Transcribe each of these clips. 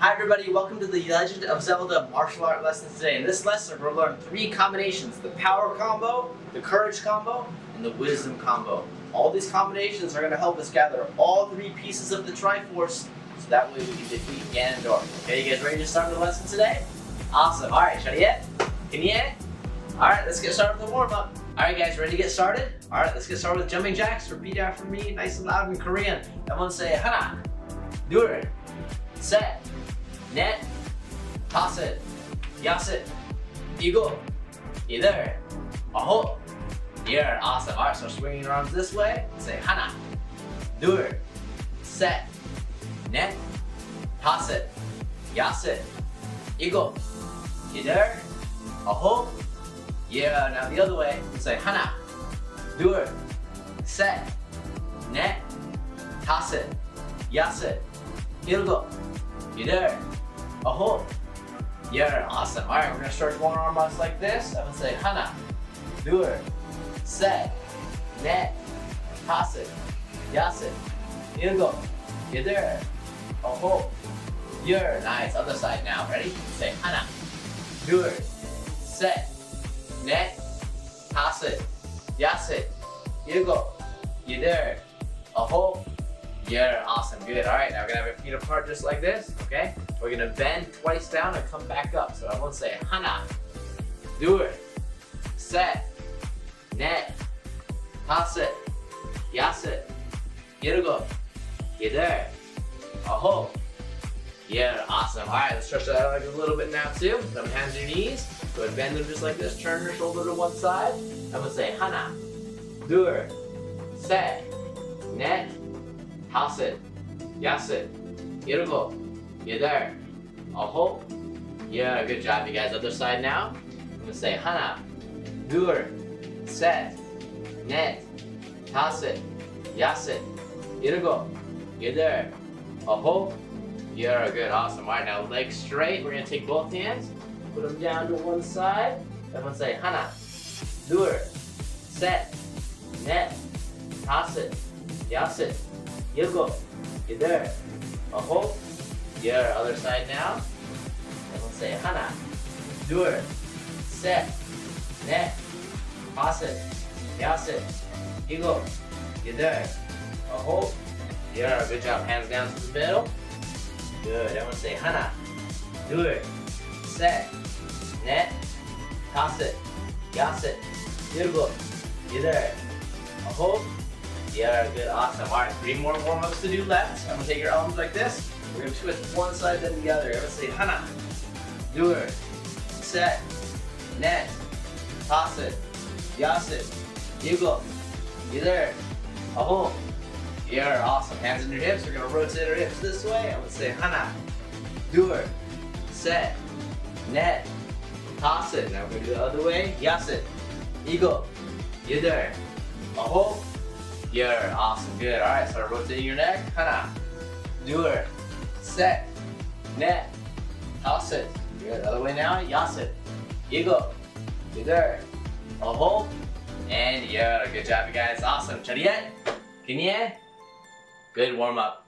Hi everybody, welcome to the Legend of Zelda martial art lesson today. In this lesson, we're going to learn 3 combinations: the power combo, the courage combo, and the wisdom combo. All these combinations are going to help us gather all 3 pieces of the Triforce, so that way we can defeat Ganondorf. Okay, you guys ready to start the lesson today? Awesome. Alright, Shadiet? Kinye? Alright, let's get started with the warm-up. Alright guys, ready to get started? Alright, let's get started with jumping jacks. Repeat after me, nice and loud in Korean. Everyone say, Hana, 둘, 셋, 넷, 다섯, 여섯, 일곱, 여덟, 아홉, 열. Awesome. Alright, so swinging your arms this way. Say 하나, 둘, 셋, 넷, 다섯, 여섯, 일곱, 여덟, 아홉, 열. Now the other way. Say 하나, 둘, 셋, 넷, 다섯, 여섯, 일곱, 여덟, 아홉, 열. Awesome. Alright, we're going to stretch one arm out like this. I'm going to say 하나, 둘, 셋, 넷, 다섯, 여섯, 일곱, 여덟, 아홉, 열. Nice. Other side now. Ready? Say 하나, 둘, 셋, 넷, 다섯, 여섯, 일곱, 여덟, 아홉, 열. Awesome. Good. Alright, now we're going to have our feet apart just like this. Okay? We're going to bend twice down and come back up. So I want to say 하나, 둘, 셋, 넷, 다섯, 여섯, 일곱, 여덟, 아홉, 열. Awesome. Alright, let's stretch that out a little bit now too. Some hands on your knees. Go ahead and bend them just like this. Turn your shoulder to one side. I'm going to say 하나, 둘, 셋, 넷, 다섯, 여섯, 일곱, 여덟, 아홉, 열. Good job, you guys. Other side now. I'm going to say 하나, 둘, 셋, 넷, 다섯, 여섯, 일곱, 여덟, 아홉, 열. Good. Awesome. Alright, now legs straight. We're going to take both hands, put them down to one side. Everyone say 하나, 둘, 셋, 넷, 다섯, 여섯, 일곱, 여덟, 아홉, 열. Other side now. Everyone say 하나, 둘, 셋, 넷, 다섯, 여섯, 일곱, 여덟, 아홉, 열. Good job. Hands down to the middle. Good. Everyone say 하나, 둘, 셋, 넷, 다섯, 여섯, 일곱, 여덟, 아홉, 열. Good. Awesome. Alright, 3 more warm-ups to do left. I'm going to take your arms like this. We're going to twist one side then the other. Everyone say 하나, 둘, 셋, 넷, 다섯, 여섯, 일곱, 여덟, 아홉, 열. Awesome. Hands in your hips. We're going to rotate our hips this way. I'm going to say 하나, 둘, 셋, 넷, 다섯. Now we're going to do the other way. 여섯, 일곱, 여덟, 아홉, 열. Awesome. Good. Alright, start rotating your neck. 하나, 둘, 셋, 넷, 다섯. Good. Other way now. 여섯, 일곱, 여덟, 아홉, and 열. Good job, you guys. Awesome. Chariet? Kinye? Good warm up.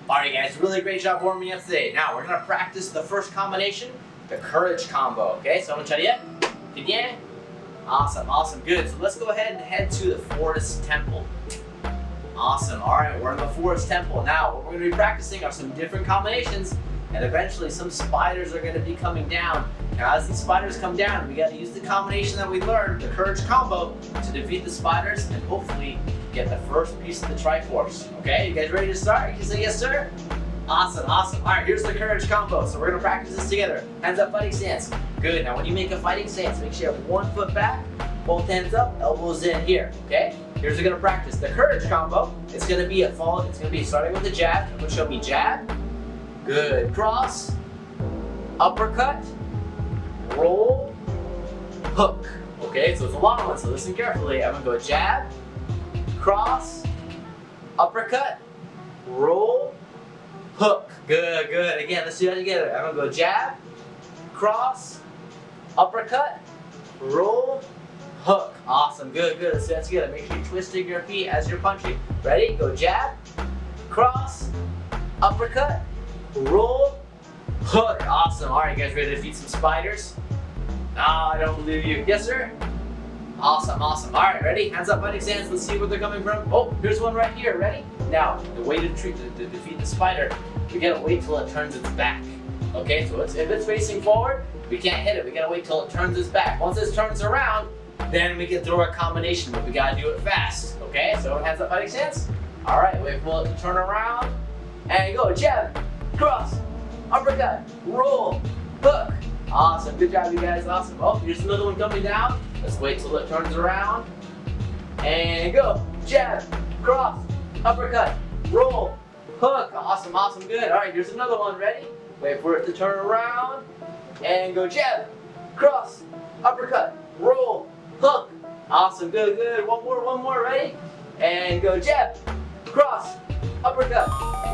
Alright, guys. Really great job warming up today. Now we're going to practice the first combination, the courage combo. Okay, so Chariet? Kinye? Awesome, awesome, good. So let's go ahead and head to the forest temple. Awesome. Alright, we're in the forest temple. Now, what we're going to be practicing are some different combinations, and eventually some spiders are going to be coming down. Now, as these spiders come down, we got to use the combination that we learned, the courage combo, to defeat the spiders and hopefully get the first piece of the Triforce. Okay, you guys ready to start? You can say yes, sir? Awesome, awesome. Alright, here's the courage combo. So we're going to practice this together. Hands up, fighting stance. Good. Now when you make a fighting stance, make sure you have one foot back, both hands up, elbows in here. Okay? Here's we're going to practice the courage combo. It's going to be it's going to be starting with the jab. You're going to show me jab. Good. Cross. Uppercut. Roll. Hook. Okay, so it's a long one, so listen carefully. I'm going to go jab. Cross. Uppercut. Roll. Hook. Good, good. Again, let's do that together. I'm going to go jab, cross, uppercut, roll, hook. Awesome. Good, good. Let's do that together. Make sure you're twisting your feet as you're punching. Ready? Go jab, cross, uppercut, roll, Awesome. All right, you guys ready to defeat some spiders? I don't believe you. Yes, sir? Awesome, awesome. All right, ready? Hands up, fighting stance. Let's see where they're coming from. Oh, here's one right here. Ready? Now, the way to defeat the spider, we gotta wait till it turns its back. Okay, so if it's facing forward, we can't hit it. We gotta wait till it turns its back. Once it turns around, then we can throw our combination, but we gotta do it fast. Okay, so hands up, fighting stance. All right, wait for it to turn around. And go, jab, cross, uppercut, roll, hook. Awesome, good job you guys, awesome. Oh, here's another one coming down. Let's wait till it turns around. And go, jab, cross, uppercut, roll, hook. Awesome, awesome, good. All right, here's another one, ready? Wait for it to turn around. And go jab, cross, uppercut, roll, hook. Awesome, good, good. One more, ready? And go jab, cross, uppercut,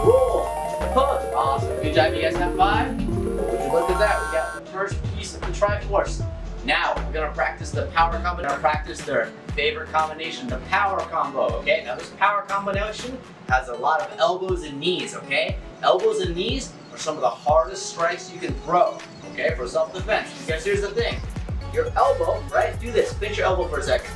roll, hook. Awesome, good job, you guys have 5. Would you look at that? We got the first piece of the Triforce. Now, we're gonna practice the power combo. We're gonna practice their favorite combination, the power combo, okay? Now this power combination has a lot of elbows and knees, okay? Elbows and knees are some of the hardest strikes you can throw, okay, for self-defense. Because here's the thing, your elbow, right? Do this, pinch your elbow for a second.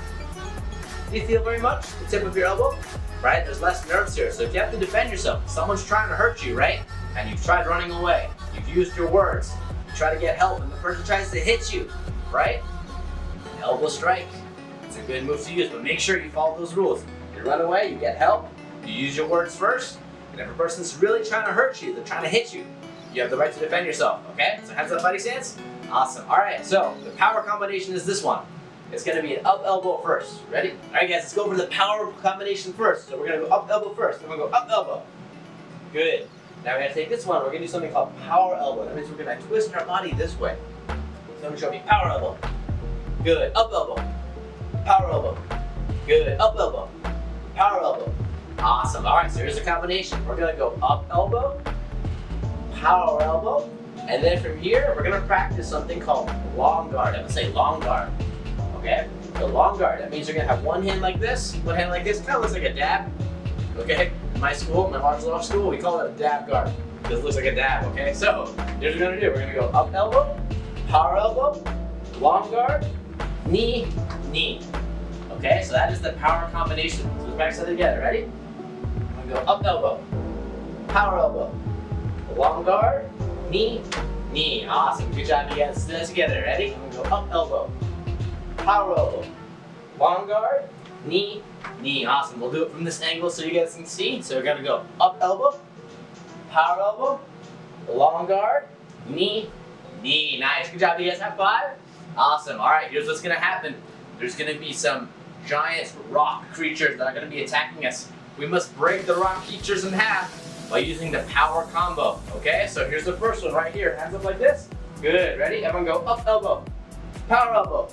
Do you feel very much the tip of your elbow? Right? There's less nerves here, so if you have to defend yourself, someone's trying to hurt you, right? And you've tried running away, you've used your words, you try to get help, and the person tries to hit you, right? Elbow strike. It's a good move to use, but make sure you follow those rules. You run away, you get help, you use your words first, and if a person's really trying to hurt you, they're trying to hit you, you have the right to defend yourself, okay? So hands up, fighting stance. Awesome. All right, so the power combination is this one. It's gonna be an up elbow first. Ready? All right, guys, let's go for the power combination first. So we're gonna go up elbow first, then we're gonna go up elbow. Good. Now we're gonna take this one, we're gonna do something called power elbow. That means we're gonna twist our body this way. So I'm gonna show me power elbow. Good. Up elbow. Power elbow. Good. Up elbow. Power elbow. Awesome. All right, so here's the combination. We're gonna go up elbow, power elbow, and then from here, we're gonna practice something called long guard. I'm gonna say long guard. Okay? So long guard. That means you're gonna have one hand like this, one hand like this. Kind of looks like a dab. Okay? In my school, my martial arts school, we call it a dab guard. Because it looks like a dab, okay? So here's what we're gonna do. We're gonna go up elbow, power elbow, long guard, knee, knee. Okay, so that is the power combination. So let's practice that together. Ready? I'm gonna go up elbow, power elbow, long guard, knee, knee. Awesome. Good job, you guys. Do that together. Ready? I'm gonna go up elbow, power elbow, long guard, knee, knee. Awesome. We'll do it from this angle so you guys can see. So we're gonna go up elbow, power elbow, long guard, knee, knee. Nice. Good job, you guys. Have 5. Awesome. All right, here's what's gonna happen. There's gonna be some giant rock creatures that are gonna be attacking us. We must break the rock creatures in half by using the power combo. Okay, so here's the first one right here. Hands up like this. Good. Ready? Everyone go up elbow, power elbow,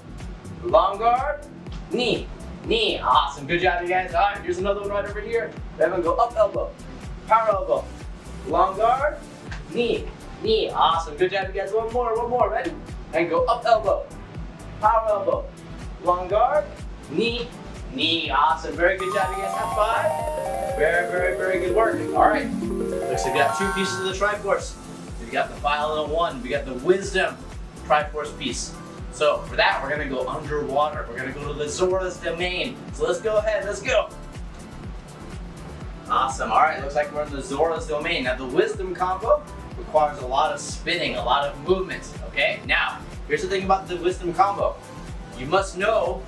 long guard, knee, knee. Awesome. Good job, you guys. All right, here's another one right over here. Everyone go up elbow, power elbow, long guard, knee, knee. Awesome. Good job, you guys. One more. Ready? And go up elbow, power elbow, long guard, knee, knee. Awesome. Very good job, you guys. Have 5. Very good work. All right. Looks like we got 2 pieces of the Triforce. We got the Violent 1. We got the Wisdom Triforce piece. So for that, we're gonna go underwater. We're gonna go to the Zora's Domain. So let's go ahead. Let's go. Awesome. All right. Looks like we're in the Zora's Domain. Now the Wisdom combo requires a lot of spinning, a lot of movement. Okay. Now here's the thing about the Wisdom combo. You must know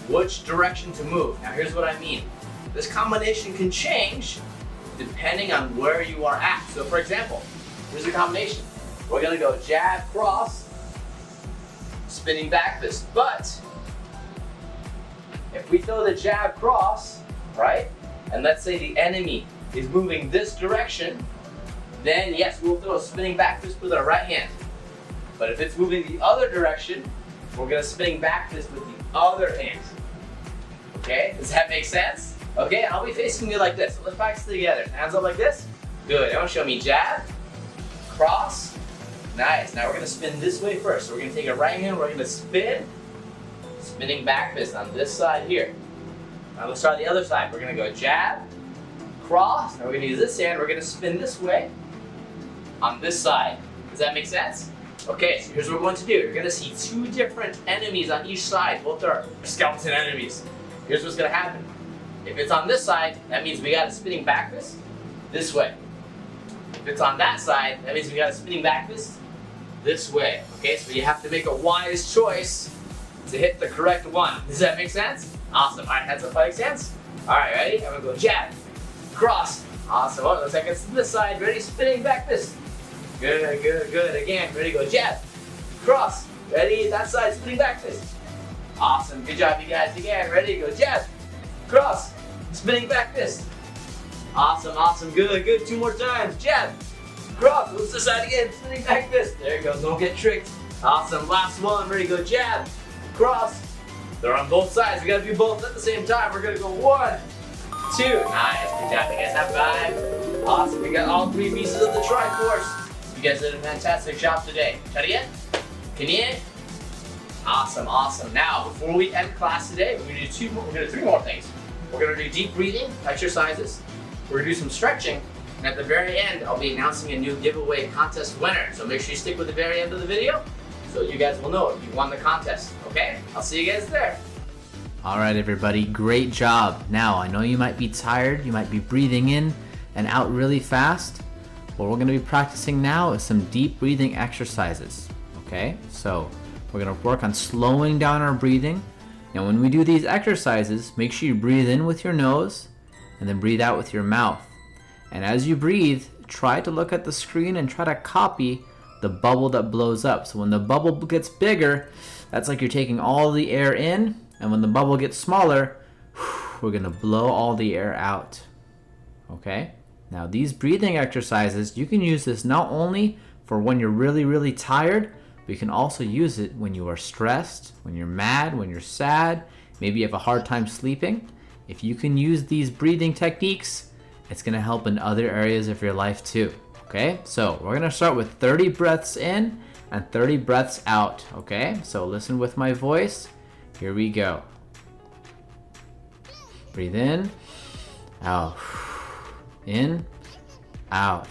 which direction to move. Now here's what I mean. This combination can change depending on where you are at. So for example, here's the combination. We're gonna go jab, cross, spinning back fist. But if we throw the jab cross, right, and let's say the enemy is moving this direction, then yes, we'll throw a spinning back fist with our right hand. But if it's moving the other direction, we're gonna spinning back fist with the other hand. Okay, does that make sense? Okay, I'll be facing you like this. So let's practice together. Hands up like this. Good. Now show me jab, cross. Nice. Now we're gonna spin this way first. So we're gonna take a right hand. We're gonna spin, spinning back fist on this side here. Now let's try the other side. We're gonna go jab, cross. Now we're gonna use this hand. We're gonna spin this way on this side. Does that make sense? Okay, so here's what we're going to do. You're gonna see two different enemies on each side. Both are skeleton enemies. Here's what's gonna happen. If it's on this side, that means we got a spinning back fist this way. If it's on that side, that means we got a spinning back fist this way. Okay, so you have to make a wise choice to hit the correct one. Does that make sense? Awesome. All right, heads up fighting stance. All right, ready? I'm gonna go jab, cross. Awesome. Oh, looks like it's to this side. Ready? Spinning back fist. Good, good, good. Again, ready? Go jab, cross. Ready? That side, spinning back fist. Awesome. Good job, you guys. Again, ready? Go jab, cross, spinning back fist. Awesome, awesome. Good, good. Two more times. Jab, cross. Let's this side again. Spinning back fist. There you go. Don't get tricked. Awesome. Last one. Ready? Go jab, cross. They're on both sides. We gotta do both at the same time. We're gonna go 1, 2. Nice. Good job, you guys. High five. Awesome. We got all 3 pieces of the Triforce. You guys did a fantastic job today. Kariye? Kaniye? Awesome, awesome. Now, before we end class today, we're gonna do 3 more things. We're gonna do deep breathing exercises. We're gonna do some stretching. And at the very end, I'll be announcing a new giveaway contest winner. So make sure you stick with the very end of the video so you guys will know if you won the contest, okay? I'll see you guys there. All right, everybody, great job. Now, I know you might be tired, you might be breathing in and out really fast. What we're gonna be practicing now is some deep breathing exercises, okay? So we're gonna work on slowing down our breathing. Now, when we do these exercises, make sure you breathe in with your nose and then breathe out with your mouth. And as you breathe, try to look at the screen and try to copy the bubble that blows up. So when the bubble gets bigger, that's like you're taking all the air in, and when the bubble gets smaller, we're gonna blow all the air out, okay? Now these breathing exercises, you can use this not only for when you're really, really tired, but you can also use it when you are stressed, when you're mad, when you're sad, maybe you have a hard time sleeping. If you can use these breathing techniques, it's gonna help in other areas of your life too, okay? So we're gonna start with 30 breaths in and 30 breaths out, okay? So listen with my voice. Here we go. Breathe in, out. In, out.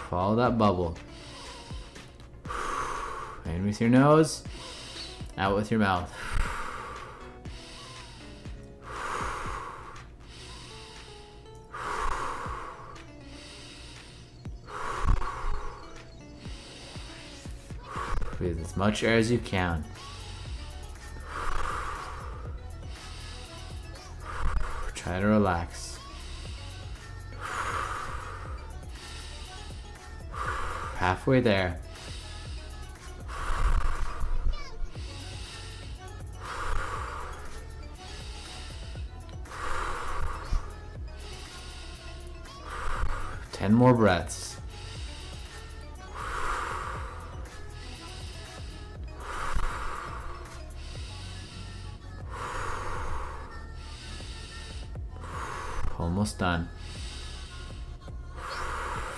Follow that bubble. In with your nose, out with your mouth. Breathe as much air as you can. Try to relax. Halfway there. Ten more breaths. Almost done.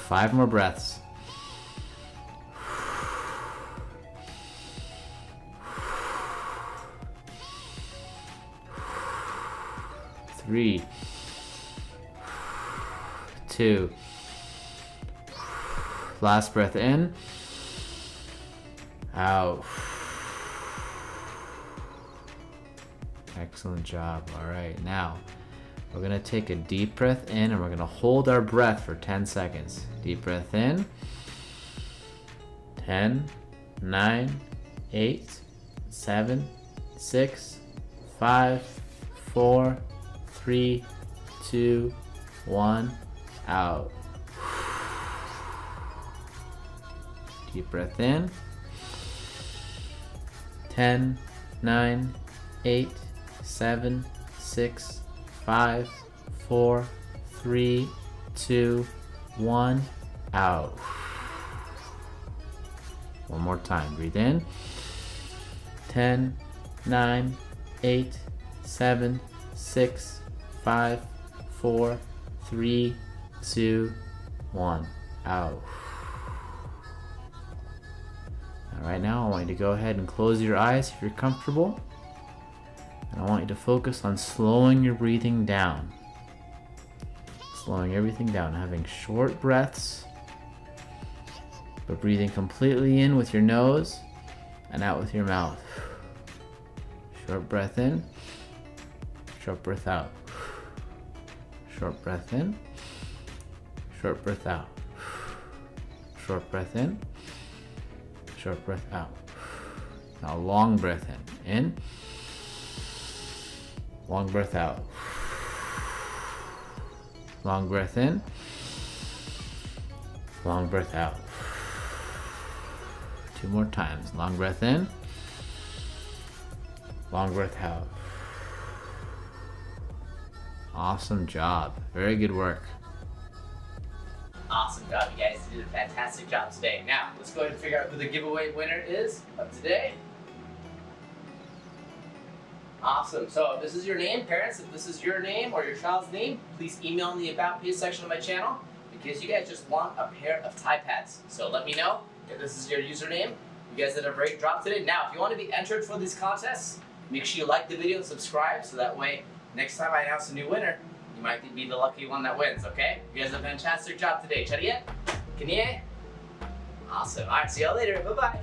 5 more breaths. 3, 2. Last breath in, out. Excellent job. All right, now we're gonna take a deep breath in and we're gonna hold our breath for 10 seconds. Deep breath in. 10, 9, 8, 7, 6, 5, 4, 3, 2, 1, out. Deep breath in. 10, 9, 8, 7, 6, 5, 4, 3, 2, 1, out. One more time. Breathe in. 10, 9, 8, 7, 6, 5, 4, 3, 2, 1, out. All right, now I want you to go ahead and close your eyes if you're comfortable. And I want you to focus on slowing your breathing down. Slowing everything down, having short breaths, but breathing completely in with your nose and out with your mouth. Short breath in, short breath out. Short breath in, short breath out. Short breath in, short breath out. Now long breath in, long breath out. Long breath in, long breath out. 2 more times. Long breath in, long breath out. Awesome job. Very good work. Awesome job, you guys. You did a fantastic job today. Now, let's go ahead and figure out who the giveaway winner is of today. Awesome. So if this is your name, parents, if this is your name or your child's name, please email in the About Page section of my channel because you guys just want a pair of Thai pads. So let me know if this is your username. You guys did a great job today. Now, if you want to be entered for these contests, make sure you like the video and subscribe so that way next time I announce a new winner, you might be the lucky one that wins, okay? You guys did a fantastic job today. Chariye? Kanye? Awesome. All right, see y'all later. Bye-bye.